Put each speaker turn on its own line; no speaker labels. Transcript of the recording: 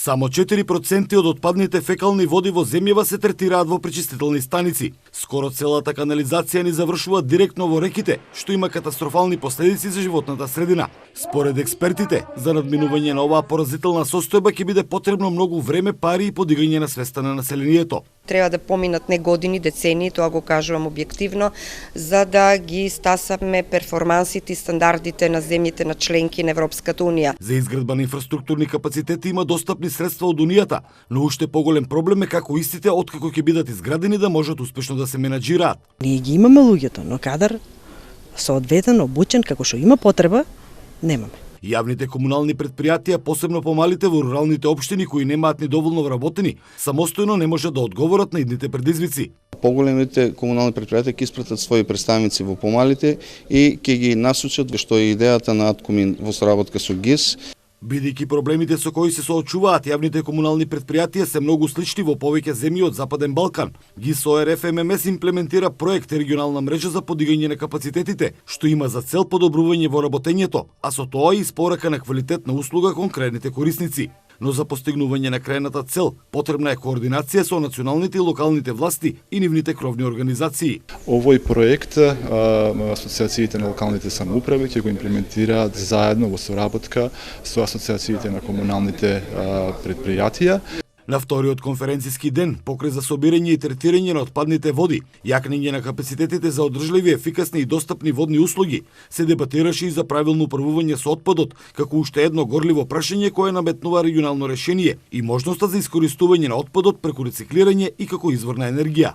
Само 4% од отпадните фекални води во земјава се третираат во пречистителни станици. Скоро целата канализација ни завршува директно во реките, што има катастрофални последици за животната средина. Според експертите, за надминување на оваа поразителна состојба ќе биде потребно многу време, пари и подигање на свеста на населението.
Треба да поминат не години, децении, тоа го кажувам објективно, за да ги стасаме перформансите и стандардите на земјите на членки на Европската унија.
За изградба на инфраструктурни капацитети има достапни средства од Унијата, но уште поголем проблем е како истите откако ќе бидат изградени да можат успешно да се менаџираат.
Ние ги имаме луѓето, но кадар соодветен, обучен, како што има потреба, немаме.
Јавните комунални предпријатија, посебно помалите во руралните општини кои немаат ни доволно вработени, самостојно не можат да одговорат на идните предизвици.
Поголемите комунални предпријатија ќе испратат своји представници во помалите и ќе ги насочат во што е идејата на Аткомин во соработка со ГИС.
Бидејќи проблемите со кои се соочуваат јавните комунални предпријатија се многу слични во повеќе земји од Западен Балкан, ГИС ОРФ ММС имплементира проект регионална мрежа за подигање на капацитетите, што има за цел подобрување во работењето, а со тоа и испорака на квалитетна услуга кон крајните корисници. Но за постигнување на крајната цел потребна е координација со националните и локалните власти и нивните кровни организации.
Овој проект асоциациите на локалните самоуправи ќе го имплементираат заедно во соработка со асоциациите на комуналните предпријатија.
На вториот конференциски ден, покрај за собирање и третирање на отпадните води, јакнење на капацитетите за одржливи, ефикасни и достапни водни услуги, се дебатираше и за правилно управување со отпадот, како уште едно горливо прашање кое наметнува регионално решение и можноста за искористување на отпадот преку рециклирање и како извор на енергија.